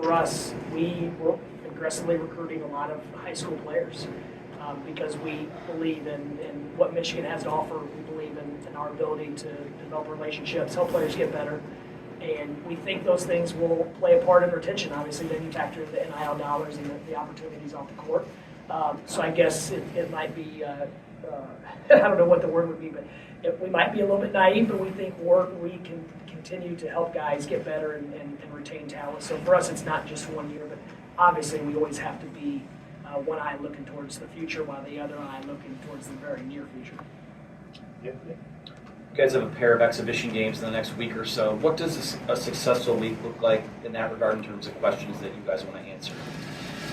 for us, we were aggressively recruiting a lot of high school players because we believe in what Michigan has to offer. We believe in our ability to develop relationships, help players get better. And we think those things will play a part in retention. Obviously, then you factor in the NIL dollars and the opportunities off the court. So I guess it might be, I don't know what the word would be, but we might be a little bit naive, but we think we can continue to help guys get better and retain talent. So for us, it's not just 1 year, but obviously we always have to be one eye looking towards the future while the other eye looking towards the very near future. Yeah. You guys have a pair of exhibition games in the next week or so. What does a successful week look like in that regard in terms of questions that you guys want to answer?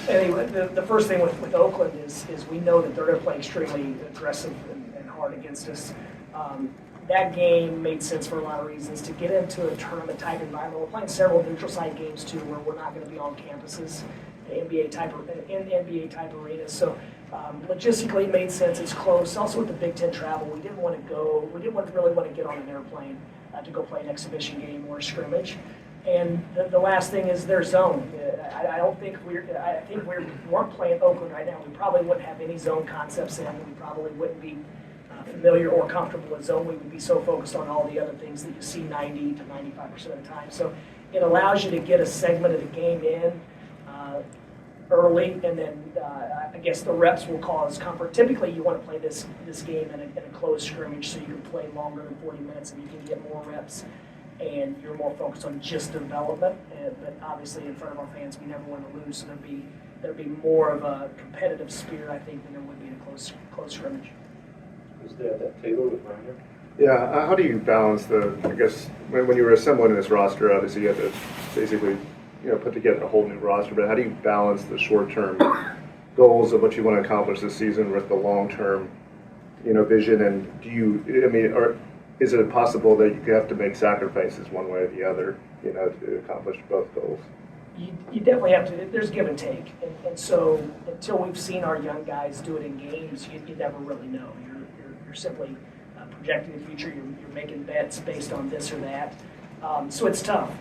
Anyway, the first thing with Oakland is we know that they're going to play extremely aggressive and hard against us. That game made sense for a lot of reasons. To get into a tournament-type environment, we're playing several neutral site games too, where we're not going to be on campuses, NBA-type arenas. So logistically, it made sense. It's close. Also, with the Big Ten travel, we didn't really want to get on an airplane to go play an exhibition game or a scrimmage. And the last thing is their zone. I think we weren't playing Oakland right now. We probably wouldn't have any zone concepts in. We probably wouldn't be familiar or comfortable with zone. We would be so focused on all the other things that you see 90 to 95% of the time. So it allows you to get a segment of the game in early, and then I guess the reps will cause comfort. Typically, you want to play this game in a closed scrimmage so you can play longer than 40 minutes and you can get more reps. And you're more focused on just development, but obviously in front of our fans, we never want to lose. So there'd be more of a competitive spirit, I think, than there would be in a close scrimmage. Was there at that table with Reiner? Yeah, how do you balance I guess, when you were assembling this roster, obviously you had to basically, put together a whole new roster, but how do you balance the short-term goals of what you want to accomplish this season with the long-term, vision? And is it possible that you have to make sacrifices one way or the other, to accomplish both goals? You definitely have to. There's give and take, and so until we've seen our young guys do it in games, you never really know. You're simply projecting the future. You're making bets based on this or that. So it's tough.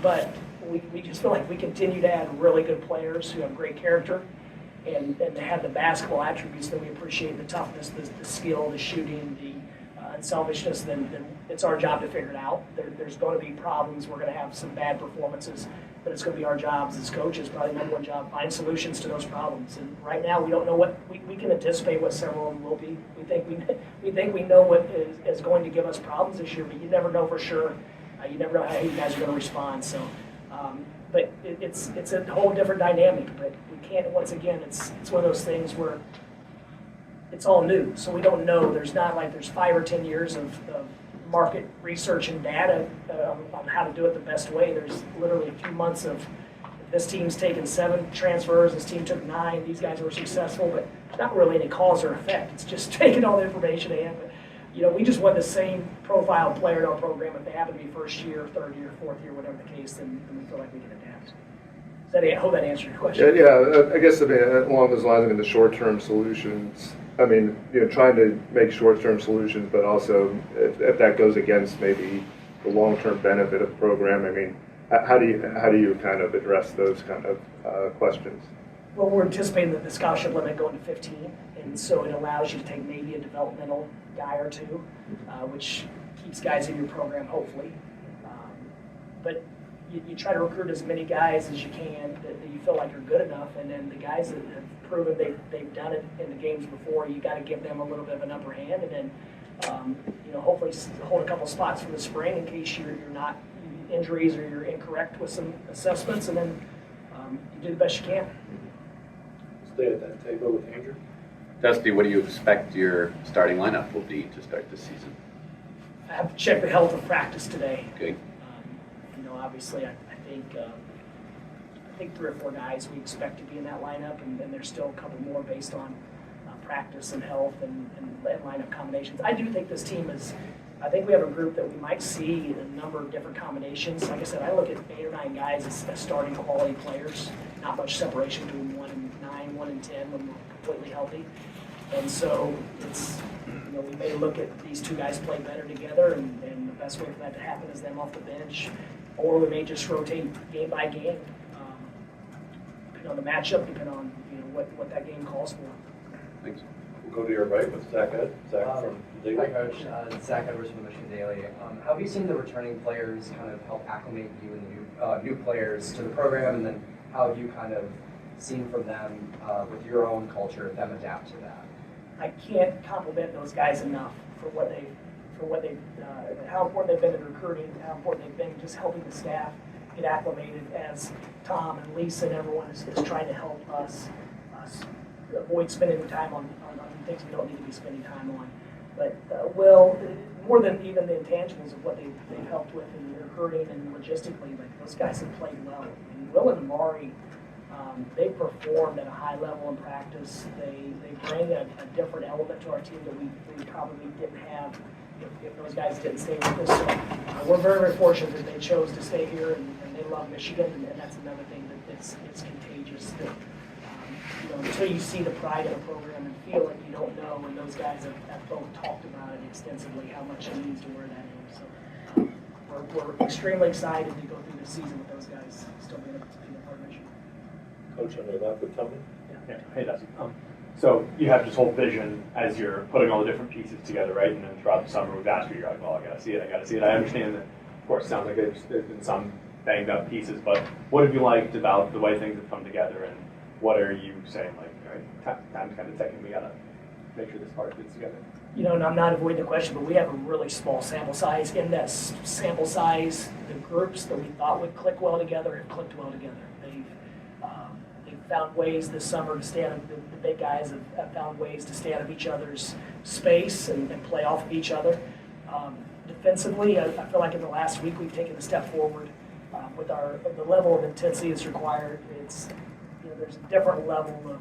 But we just feel like we continue to add really good players who have great character and have the basketball attributes that we appreciate: the toughness, the skill, the shooting, the unselfishness. Then it's our job to figure it out. There's going to be problems. We're going to have some bad performances, but it's going to be our jobs as coaches, probably number one job, find solutions to those problems. And right now, we don't know what we can anticipate what several of them will be. We think we know what is going to give us problems this year, but you never know for sure. You never know how you guys are going to respond. So, but it's a whole different dynamic. But we can't. Once again, it's one of those things where it's all new, so we don't know. There's not like there's 5 or 10 years of market research and data on how to do it the best way. There's literally a few months of this team's taken 7 transfers, this team took 9, these guys were successful, but there's not really any cause or effect. It's just taking all the information they have. But, we just want the same profile player in our program. If they happen to be first year, third year, fourth year, whatever the case, then we feel like we can adapt. I hope that answered your question. Yeah, I guess along those lines, the short-term solutions. Trying to make short-term solutions, but also if that goes against maybe the long-term benefit of the program, how do you kind of address those kind of questions? Well, we're anticipating the scholarship limit going to 15, and so it allows you to take maybe a developmental guy or two, which keeps guys in your program, hopefully. But you try to recruit as many guys as you can that you feel like are good enough, and then the guys that have proven they've done it in the games before, you got to give them a little bit of an upper hand, and then hopefully hold a couple spots for the spring in case you're not injuries or you're incorrect with some assessments, and then you do the best you can. Stay at that table with Andrew. Dusty, what do you expect your starting lineup will be to start this season? I have to check the health of practice today. Okay. Obviously, I think 3 or 4 guys we expect to be in that lineup, and then there's still a couple more based on practice and health and lineup combinations. I do think this team I think we have a group that we might see a number of different combinations. Like I said, I look at 8 or 9 guys as starting quality players. Not much separation between 1 and 9, 1 and 10 when we're completely healthy. And so it's, we may look at these 2 guys play better together, and the best way for that to happen is them off the bench, or we may just rotate game by game. depending on the matchup, depending on what that game calls for. Thanks. We'll go to your right with Zach Ed. Zach from the Hi, Daily. Coach. Zach Edwards from the Michigan Daily. How have you seen the returning players kind of help acclimate you and new players to the program, and then how have you kind of seen from them with your own culture, them adapt to that? I can't compliment those guys enough for how important they've been in recruiting, how important they've been just helping the staff get acclimated as Tom and Lisa and everyone is trying to help us avoid spending the time on things we don't need to be spending time on. But Will, more than even the intangibles of what they've helped with in recruiting and logistically, like those guys have played well. And Will and Amari, they performed at a high level in practice. They bring a different element to our team that we probably didn't have if those guys didn't stay with us. So we're very, very fortunate that they chose to stay here and they love Michigan, and that's another thing that it's contagious. That until you see the pride of the program and feel it, you don't know. And those guys have both talked about it extensively, how much it means to wear that name. So we're extremely excited to go through the season with those guys still being a part of Michigan. Coach on your left with Tony. Yeah. Hey, Dusty. So you have this whole vision as you're putting all the different pieces together, right? And then throughout the summer, we've asked you, you're like, well, I got to see it. I understand that, of course, it sounds like there's been some banged up pieces, but what have you liked about the way things have come together, and what are you saying, like, all right, time's kind of ticking, we got to make sure this part fits together? And I'm not avoiding the question, but we have a really small sample size. In that sample size, the groups that we thought would click well together have clicked well together. They've found ways this summer to stay out of the big guys have found ways to stay out of each other's space and play off of each other. Defensively, I feel like in the last week we've taken a step forward with the level of intensity that's required. It's there's a different level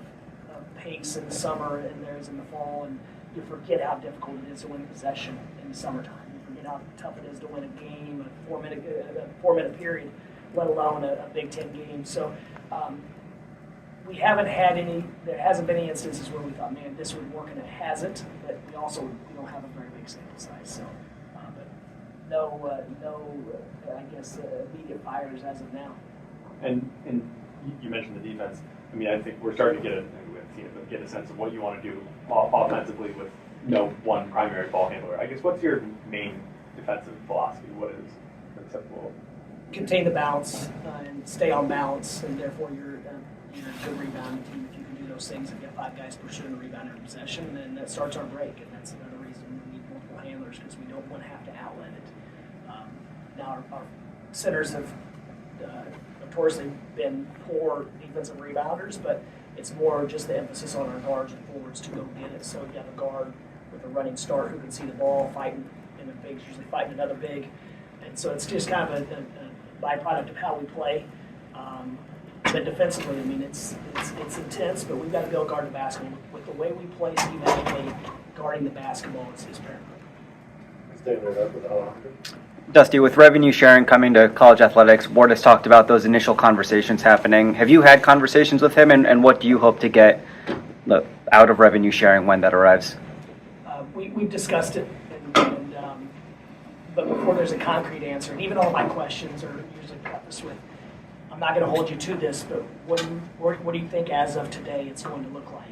of pace in the summer and there is in the fall, and you forget how difficult it is to win possession in the summertime. You forget how tough it is to win a game, a four-minute period, let alone a Big Ten game. So we haven't had there hasn't been any instances where we thought, man, this would work, and it hasn't, but we don't have a very big sample size. So, but no, I guess immediate fires as of now. And you mentioned the defense. I mean, I think we're starting to get a sense of what you want to do offensively with no one primary ball handler. I guess what's your main defensive philosophy? What is acceptable? Contain the bounce and stay on balance, and therefore you're a good rebounding team. If you can do those things and get 5 guys pursuing a rebound in possession, then that starts our break, and that's another reason we need multiple handlers, because we don't want to have to outlet it. Now our centers have notoriously been poor defensive rebounders, but it's more just the emphasis on our guards and forwards to go get it. So you have a guard with a running start who can see the ball, fighting in a big, usually fighting another big, and so it's just kind of a byproduct of how we play. But defensively, I mean, it's intense, but we've got to be able to guard the basketball. With the way we play schematically, guarding the basketball is paramount. Staying right up with Alejandro. Dusty, with revenue sharing coming to college athletics, Ward has talked about those initial conversations happening. Have you had conversations with him, and what do you hope to get out of revenue sharing when that arrives? We've discussed it, but before there's a concrete answer, and even all my questions are usually prefaced with, I'm not going to hold you to this, but what do you think as of today it's going to look like?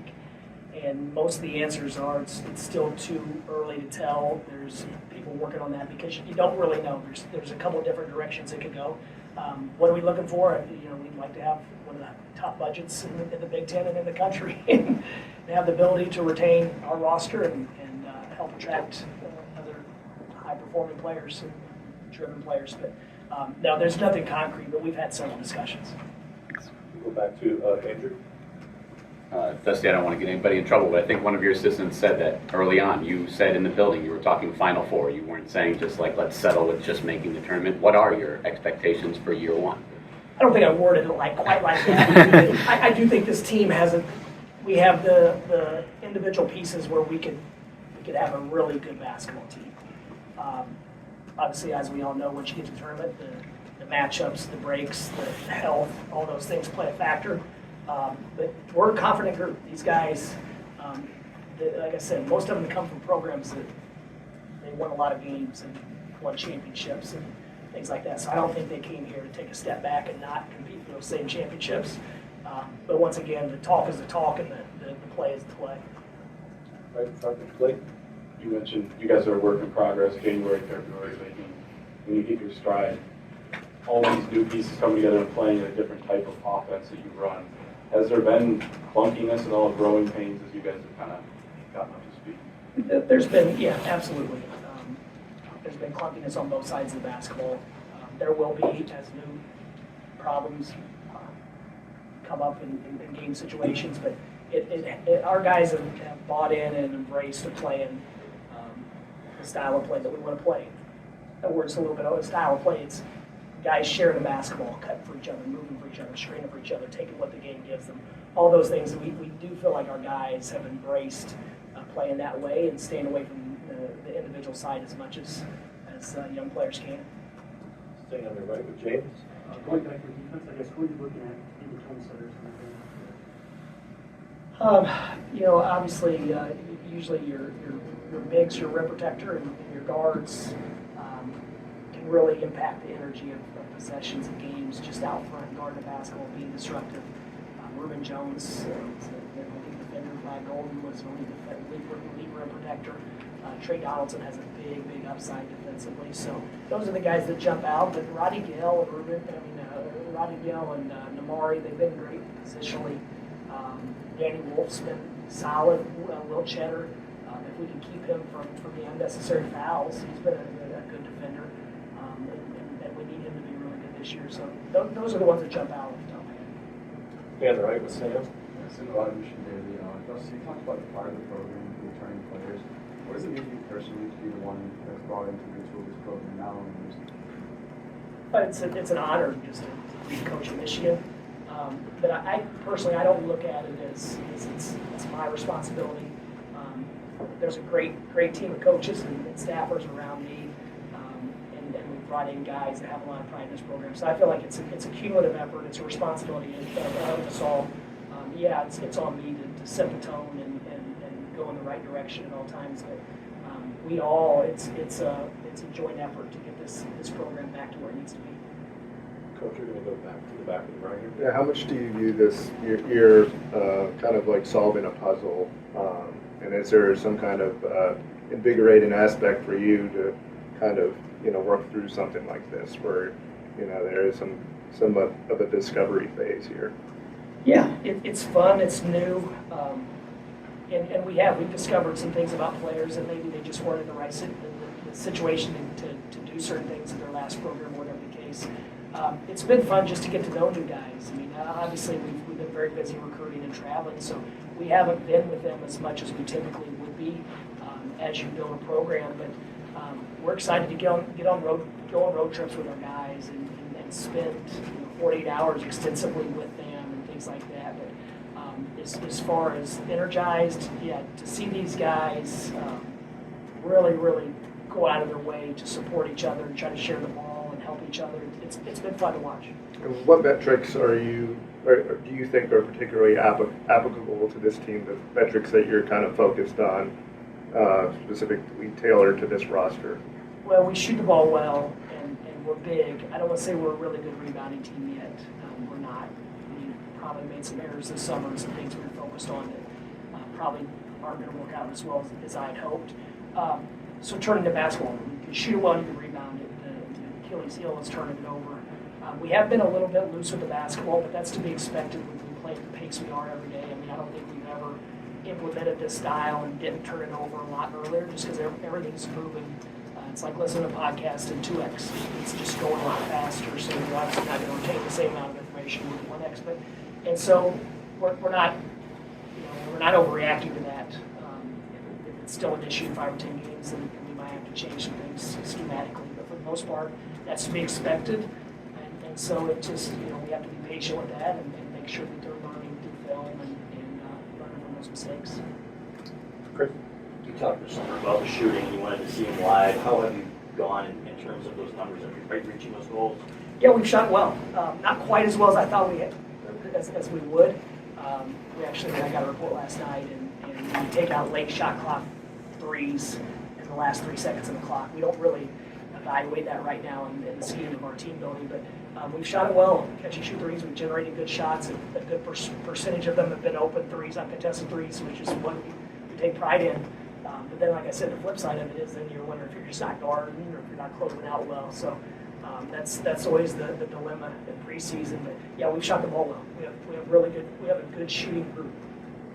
And most of the answers are it's still too early to tell. There's people working on that because you don't really know. There's a couple of different directions it could go. What are we looking for? We'd like to have one of the top budgets in the Big Ten and in the country, and have the ability to retain our roster and help attract other high-performing players and driven players. But no, there's nothing concrete, but we've had several discussions. We'll go back to Andrew. Dusty, I don't want to get anybody in trouble, but I think one of your assistants said that early on. You said in the building you were talking Final Four. You weren't saying just like, let's settle with just making the tournament. What are your expectations for year one? I don't think I worded it quite like that. I do think this team we have the individual pieces where we could have a really good basketball team. Obviously, as we all know, once you get to the tournament, the matchups, the breaks, the health, all those things play a factor. But we're a confident group. These guys, like I said, most of them come from programs that they won a lot of games and won championships and things like that. So I don't think they came here to take a step back and not compete for those same championships. But once again, the talk is the talk and the play is the play. Right in front of Blake. You mentioned you guys are a work in progress, January, February, maybe when you hit your stride, all these new pieces come together and playing a different type of offense that you run. Has there been clunkiness and all growing pains as you guys have kind of gotten up to speed? There's been, yeah, absolutely. There's been clunkiness on both sides of the basketball. There will be as new problems come up in game situations, but our guys have bought in and embraced the plan, the style of play that we want to play. In other words, a little bit of a style of play. It's guys sharing the basketball, cutting for each other, moving for each other, screening for each other, taking what the game gives them. All those things, we do feel like our guys have embraced playing that way and staying away from the individual side as much as young players can. Staying on your right with James. Going back to defense, I guess, who are you looking at in the tone setters? Obviously, usually your bigs, your rim protector, and your guards can really impact the energy of possessions and games just out front, guarding the basketball, being disruptive. Ruben Jones, is a lead defender. Vlad Golden was a lead rim protector. Trey Donaldson has a big upside defensively. So those are the guys that jump out. But Roddy Gale and Namari, they've been great positionally. Danny Wolf's been solid. Will Cheddar, if we can keep him from the unnecessary fouls, he's been a good defender. And we need him to be really good this year. So those are the ones that jump out. Stay on the right with Sam. It's in a lot of mission daily. Dustin, you talked about the part of the program, the returning players. What does it mean to you personally to be the one that's brought into this program now? It's an honor just to be coach of Michigan. But I personally, I don't look at it as it's my responsibility. There's a great team of coaches and staffers around me, and we've brought in guys that have a lot of pride in this program. So I feel like it's a cumulative effort. It's a responsibility of us all. It's on me to set the tone and go in the right direction at all times. But it's a joint effort to get this program back to where it needs to be. Coach, you're going to go back to the back of the right here. Yeah, how much do you view this, you're kind of like solving a puzzle, and is there some kind of invigorating aspect for you to kind of, work through something like this where, there is somewhat of a discovery phase here? Yeah, it's fun, it's new, and we've discovered some things about players that maybe they just weren't in the right the situation to do certain things in their last program, whatever the case. It's been fun just to get to know new guys. I mean, obviously we've been very busy recruiting and traveling, so we haven't been with them as much as we typically would be as you build a program. But we're excited to go on road trips with our guys and spend 48 hours extensively with them and things like that. But as far as energized, to see these guys really go out of their way to support each other and try to share the ball and help each other. It's been fun to watch. And what metrics do you think are particularly applicable to this team, the metrics that you're kind of focused on, specifically tailored to this roster? Well, we shoot the ball well, and we're big. I don't want to say we're a really good rebounding team yet. We're not. We probably made some errors this summer and some things we were focused on that probably aren't going to work out as well as I had hoped. So turning the basketball, you can shoot it well, you can rebound it. The Achilles heel is turning it over. We have been a little bit loose with the basketball, but that's to be expected when we play at the pace we are every day. I mean, I don't think we've ever implemented this style and didn't turn it over a lot earlier just because everything's moving. It's like listening to a podcast in 2x. It's just going a lot faster, so you're obviously not going to retain the same amount of information with 1x. And so we're not overreacting to that. If it's still an issue in 5 or 10 games, then we might have to change some things schematically. But for the most part, that's to be expected. And so it just, we have to be patient with that and make sure that they're learning through film and learning from those mistakes. Chris? You talked this summer about the shooting. You wanted to see them live. How have you gone in terms of those numbers? Are you reaching those goals? Yeah, we've shot well. Not quite as well as I thought we had, as we would. I got a report last night, and we take out late shot clock threes in the last 3 seconds of the clock. We don't really evaluate that right now in the scheme of our team building. But we've shot it well. Catch and shoot threes. We've generated good shots. And a good percentage of them have been open threes, uncontested threes, which is what we take pride in. But then, like I said, the flip side of it is then you're wondering if you're just not guarding or if you're not closing out well. So that's always the dilemma in preseason. But yeah, we've shot the ball well. We have a good shooting group.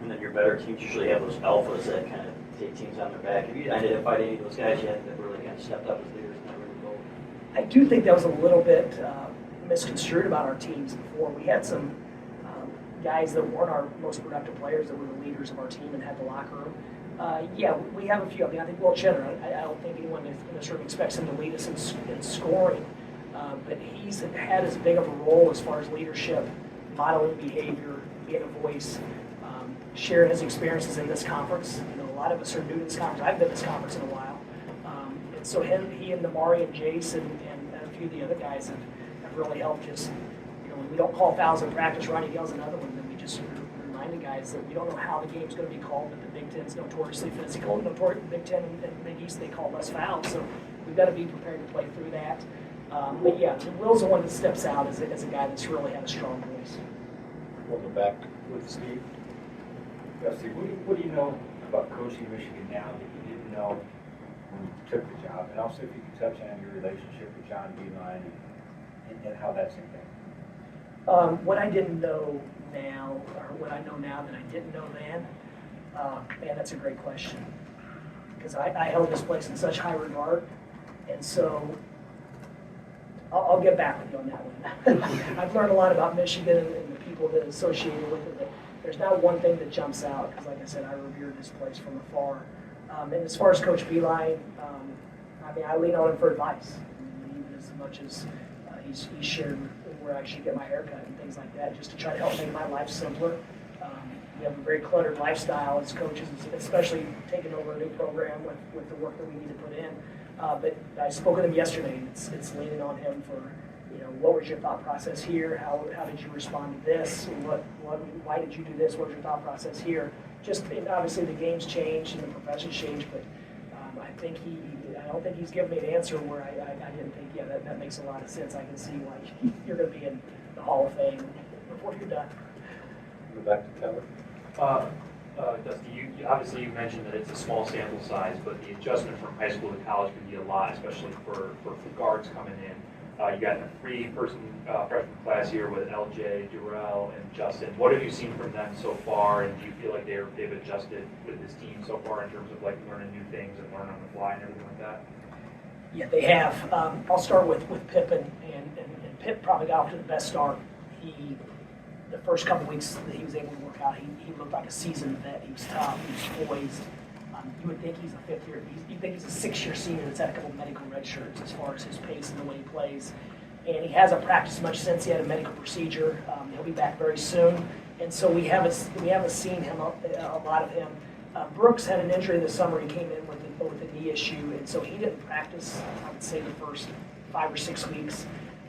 And then your better teams usually have those alphas that kind of take teams on their back. Have you identified any of those guys yet that really kind of stepped up as leaders in that really goal? I do think that was a little bit misconstrued about our teams before. We had some guys that weren't our most productive players that were the leaders of our team and had the locker room. Yeah, we have a few. I mean, I think Will Cheddar, I don't think anyone in this room expects him to lead us in scoring, but he's had as big of a role as far as leadership, modeling behavior, being a voice, sharing his experiences in this conference. You know, a lot of us are new to this conference. I've been to this conference in a while. And so he and Namari and Jason and a few of the other guys have really helped just, you know, when we don't call fouls in practice, Ronnie yells another one, then we just remind the guys that we don't know how the game's going to be called, but the Big Ten's notoriously physical. Big Ten and Big East, they call less fouls. So we've got to be prepared to play through that. But yeah, Will's the one that steps out as a guy that's really had a strong voice. We'll go back with Steve. Dusty, what do you know about coaching Michigan now that you didn't know when you took the job? And also if you could touch on your relationship with John Beeline and how that's impacted. What I didn't know now, or what I know now that I didn't know then, man, that's a great question. Because I held this place in such high regard, and so I'll get back with you on that one. I've learned a lot about Michigan and the people that are associated with it. There's not one thing that jumps out, because like I said, I revered this place from afar. And as far as Coach Beeline, I mean, I lean on him for advice, even as much as he's shared where I should get my haircut and things like that, just to try to help make my life simpler. We have a very cluttered lifestyle as coaches, especially taking over a new program with the work that we need to put in. But I spoke with him yesterday, and it's leaning on him for, you know, what was your thought process here? How did you respond to this? Why did you do this? What was your thought process here? Just obviously the game's changed and the profession's changed, but I don't think he's given me an answer where I didn't think, yeah, that makes a lot of sense. I can see why you're going to be in the Hall of Fame before you're done. Go back to Keller. Dusty, obviously you mentioned that it's a small sample size, but the adjustment from high school to college can be a lot, especially for guards coming in. You got a 3-person freshman class here with LJ, Durrell, and Justin. What have you seen from them so far, and do you feel like they've adjusted with this team so far in terms of like learning new things and learning on the fly and everything like that? Yeah, they have. I'll start with Pippen, and Pip probably got off to the best start. The first couple weeks that he was able to work out, he looked like a seasoned vet. He was tough, he was poised. You would think he's a 5th year, you think he's a 6-year senior that's had a couple of medical red shirts as far as his pace and the way he plays. And he hasn't practiced much since he had a medical procedure. He'll be back very soon. And so we haven't seen him a lot of him. Brooks had an injury this summer. He came in with a knee issue, and so he didn't practice, I would say, the first 5 or 6 weeks.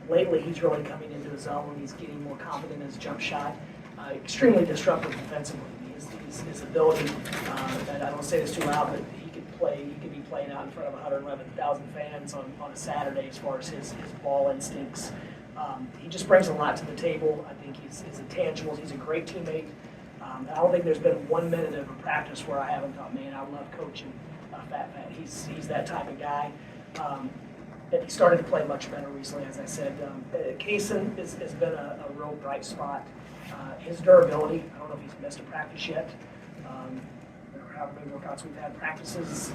Lately, he's really coming into his own. He's getting more confident in his jump shot. Extremely disruptive defensively. His ability, and I don't say this too loud, but he could be playing out in front of 111,000 fans on a Saturday as far as his ball instincts. He just brings a lot to the table. I think he's intangibles. He's a great teammate. I don't think there's been 1 minute of a practice where I haven't thought, man, I love coaching Fat. He's that type of guy. And he started to play much better recently, as I said. Kaysen has been a real bright spot. His durability, I don't know if he's missed a practice yet. Or how many workouts we've had practices,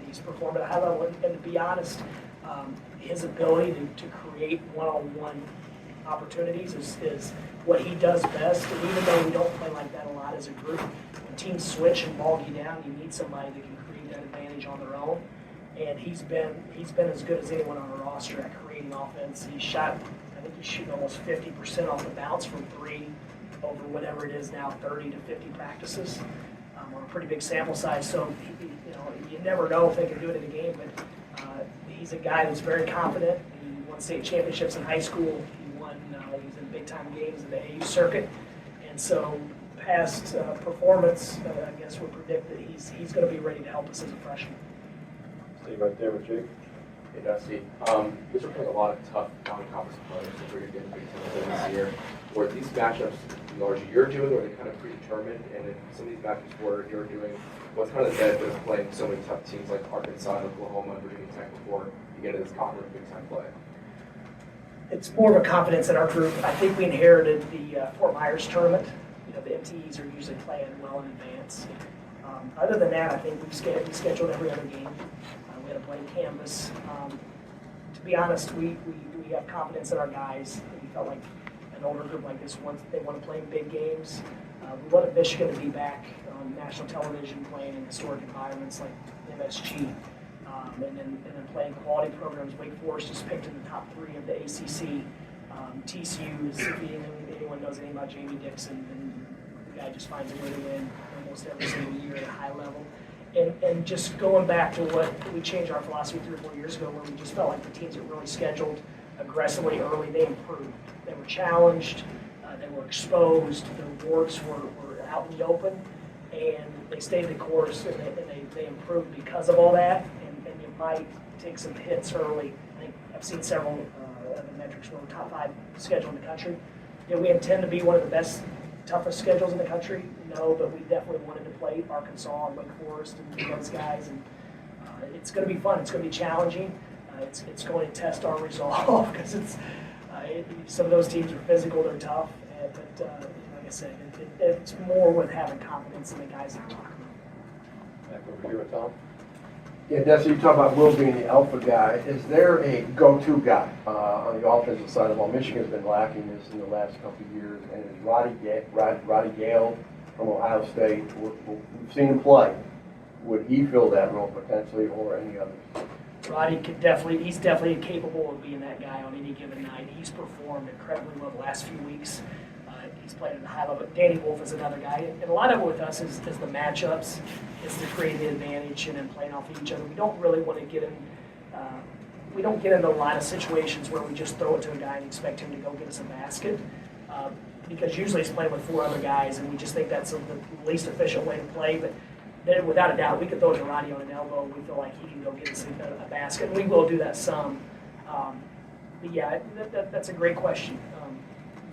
he's performed at a high level. And to be honest, his ability to create one-on-one opportunities is what he does best. And even though we don't play like that a lot as a group, when teams switch and bog you down, you need somebody that can create that advantage on their own. And he's been as good as anyone on our roster at creating offense. He shot, I think he's shooting almost 50% off the bounce from 3 over whatever it is now, 30 to 50 practices on a pretty big sample size. So you never know if they can do it in a game, but he's a guy that's very confident. He won state championships in high school. He was in big time games in the AU circuit, and so past performance, I guess would predict that he's going to be ready to help us as a freshman. Stay right there with Jake. Hey, Dusty. These are playing a lot of tough non-conference opponents that you're getting Big Ten this year. Were these matchups largely you're doing, or are they kind of predetermined? And in some of these matchups where you're doing, what's kind of the benefit of playing so many tough teams like Arkansas, Oklahoma, and Virginia Tech before you get into this conference Big Ten play? It's more of a confidence in our group. I think we inherited the Fort Myers tournament. You know, the MTEs are usually playing well in advance. Other than that, I think we scheduled every other game. We had a blank canvas. To be honest, we have confidence in our guys. We felt like an older group like this, once they want to play in big games. We wanted Michigan to be back on national television, playing in historic environments like MSG, and then playing quality programs. Wake Forest is picked in the top 3 of the ACC. TCU is, if anyone knows anything about Jamie Dixon, then the guy just finds a way to win almost every single year at a high level. And just going back to what we changed our philosophy 3 or 4 years ago, where we just felt like the teams that really scheduled aggressively early, they improved. They were challenged, they were exposed, their warts were out in the open, and they stayed the course, and they improved because of all that. And you might take some hits early. I think I've seen several of the metrics where we're top 5 schedule in the country. Do we intend to be one of the best, toughest schedules in the country? No, but we definitely wanted to play Arkansas and Wake Forest and those guys, and it's going to be fun. It's going to be challenging. It's going to test our resolve because some of those teams are physical, they're tough, but like I said, it's more with having confidence in the guys that are talking about. Back over here with Tom. Yeah, Dusty, you talk about Will being the alpha guy. Is there a go-to guy on the offensive side of the ball? Michigan's been lacking this in the last couple of years, and is Roddy Gale from Ohio State, we've seen him play. Would he fill that role potentially, or any others? Roddy he's definitely capable of being that guy on any given night. He's performed incredibly well the last few weeks. He's played at a high level. Danny Wolf is another guy. And a lot of it with us is the matchups, is to create the advantage and then playing off of each other. We don't really want to get in, we don't get into a lot of situations where we just throw it to a guy and expect him to go get us a basket. Because usually he's playing with 4 other guys, and we just think that's the least efficient way to play. But then, without a doubt, we could throw it to Roddy on an elbow. We feel like he can go get us a basket, and we will do that some. But yeah, that's a great question.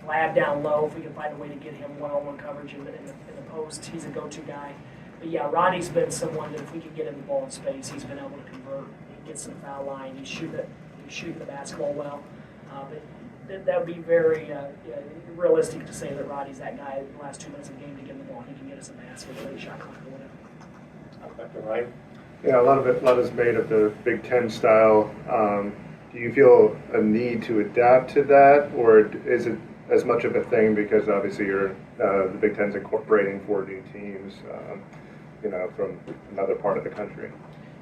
Vlad down low, if we can find a way to get him one-on-one coverage in the post, he's a go-to guy. But yeah, Roddy's been someone that if we can get him the ball in space, he's been able to convert. He gets to the foul line. He's shooting the basketball well. But that would be very realistic to say that Roddy's that guy in the last 2 minutes of the game to get him the ball. He can get us a basket, or a shot clock, or whatever. Back to Ryan. Yeah, a lot is made of the Big Ten style. Do you feel a need to adapt to that, or is it as much of a thing because obviously you're the Big Ten's incorporating 4 new teams, from another part of the country?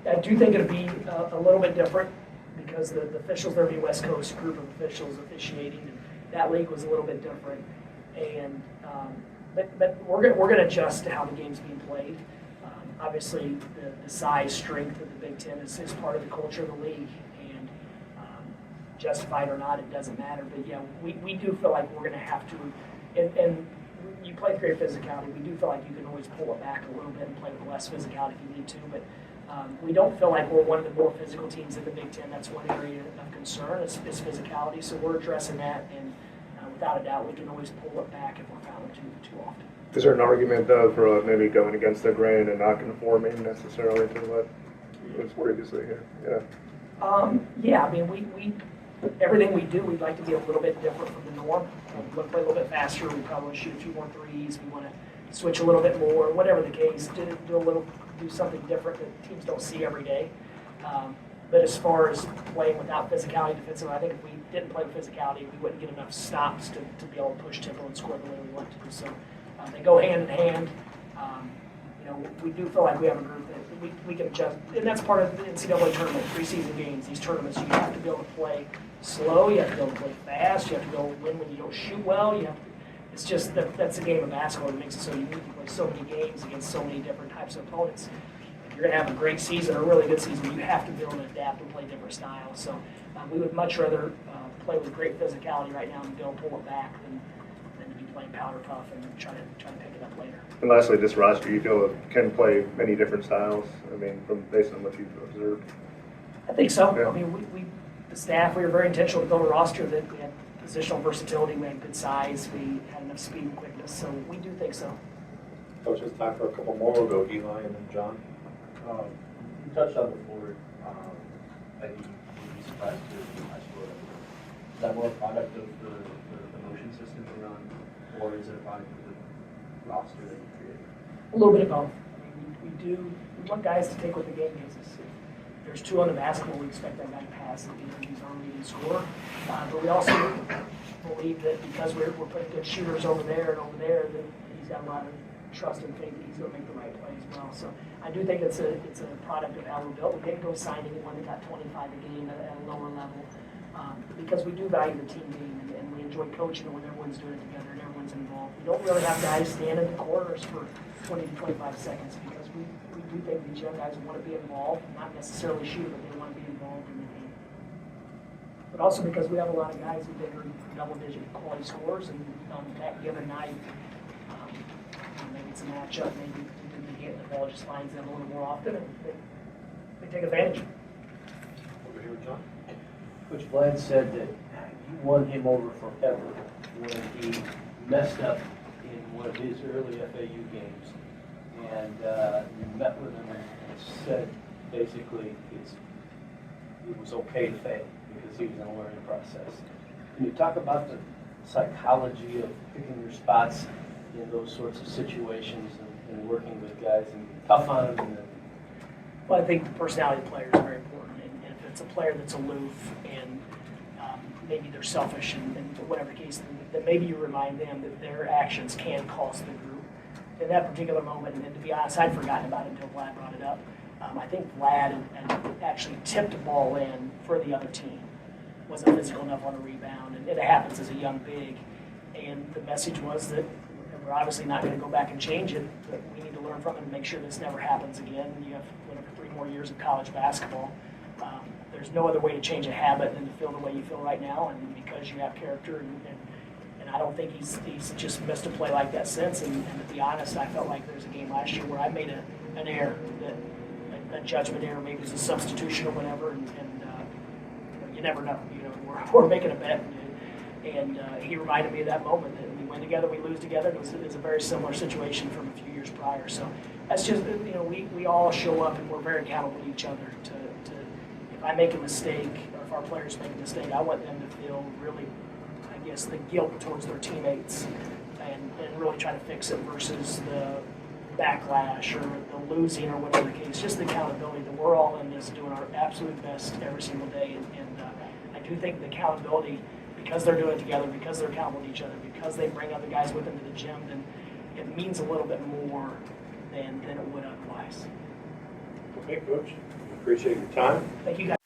I do think it'll be a little bit different because the officials, there'll be a West Coast group of officials officiating, and that league was a little bit different. And but we're going to adjust to how the game's being played. Obviously, the size, strength of the Big Ten is part of the culture of the league, and justified or not, it doesn't matter. But yeah, we do feel like we're going to have to, and you play with great physicality. We do feel like you can always pull it back a little bit and play with less physicality if you need to. But we don't feel like we're one of the more physical teams in the Big Ten. That's one area of concern is physicality. So we're addressing that, and without a doubt, we can always pull it back if we're fouling too often. Is there an argument, though, for maybe going against the grain and not conforming necessarily to what was previously here? Yeah. Yeah, I mean, we everything we do, we'd like to be a little bit different from the norm. We want to play a little bit faster. We probably want to shoot a few more threes. We want to switch a little bit more. Whatever the case, do something different that teams don't see every day. But as far as playing without physicality defensively, I think if we didn't play with physicality, we wouldn't get enough stops to be able to push tempo and score the way we want to. So they go hand in hand. We do feel like we have a group that we can adjust, and that's part of the NCAA tournament, preseason games, these tournaments. You have to be able to play slow, you have to be able to play fast, you have to be able to win when you don't shoot well. It's just that's a game of basketball that makes it so unique. You play so many games against so many different types of opponents. If you're going to have a great season, a really good season, you have to be able to adapt and play different styles. So we would much rather play with great physicality right now and be able to pull it back than to be playing powder puff and try to pick it up later. And lastly, this roster, you feel can play many different styles. I mean, based on what you've observed. I think so. Yeah. I mean, the staff, we were very intentional to build a roster that we had positional versatility, we had good size, we had enough speed and quickness, so we do think so. Coach, it's time for a couple more. We'll go Eli and then John. You touched on before, I think you'd be surprised to see high school. Is that more a product of the motion system you run, or is it a product of the roster that you created? A little bit of both. I mean, we want guys to take what the game gives us. If there's two on the basketball, we expect that guy to pass and he's our leading scorer. But we also believe that because we're putting good shooters over there and over there, that he's got a lot of trust and faith that he's going to make the right play as well. So I do think it's a product of how we're built. We didn't go sign anyone that got 25 a game at a lower level because we do value the team game and we enjoy coaching when everyone's doing it together and everyone's involved. We don't really have guys stand in the corners for 20 to 25 seconds because we do think these young guys want to be involved, not necessarily shoot, but they want to be involved in the game. But also because we have a lot of guys who think are double-digit quality scorers, and on that given night, maybe it's a matchup, maybe the ball just finds them a little more often, and they take advantage. Over here with John. Coach Vlad said that you won him over forever when he messed up in one of his early FAU games. And you met with him and said basically it was okay to fail because he was in a learning process. Can you talk about the psychology of picking your spots in those sorts of situations and working with guys and being tough on them? Well, I think the personality of the player is very important. And if it's a player that's aloof and maybe they're selfish and whatever case, then maybe you remind them that their actions can cost the group. In that particular moment, and to be honest, I'd forgotten about it until Vlad brought it up. I think Vlad and actually tipped the ball in for the other team. Wasn't physical enough on a rebound, and it happens as a young big. And the message was that we're obviously not going to go back and change it, but we need to learn from it and make sure this never happens again. You have 3 more years of college basketball. There's no other way to change a habit than to feel the way you feel right now, and because you have character and I don't think he's just missed a play like that since. And to be honest, I felt like there was a game last year where I made an error, a judgment error, maybe it was a substitution or whatever, and you never know. We're making a bet, and he reminded me of that moment that we win together, we lose together. It was a very similar situation from a few years prior. So that's just we all show up and we're very accountable to each other. To if I make a mistake or if our players make a mistake, I want them to feel really, I guess, the guilt towards their teammates and really try to fix it versus the backlash or the losing or whatever the case. Just the accountability that we're all in this doing our absolute best every single day. And I do think the accountability, because they're doing it together, because they're accountable to each other, because they bring other guys with them to the gym, then it means a little bit more than it would otherwise. Okay, Coach. Appreciate your time. Thank you guys.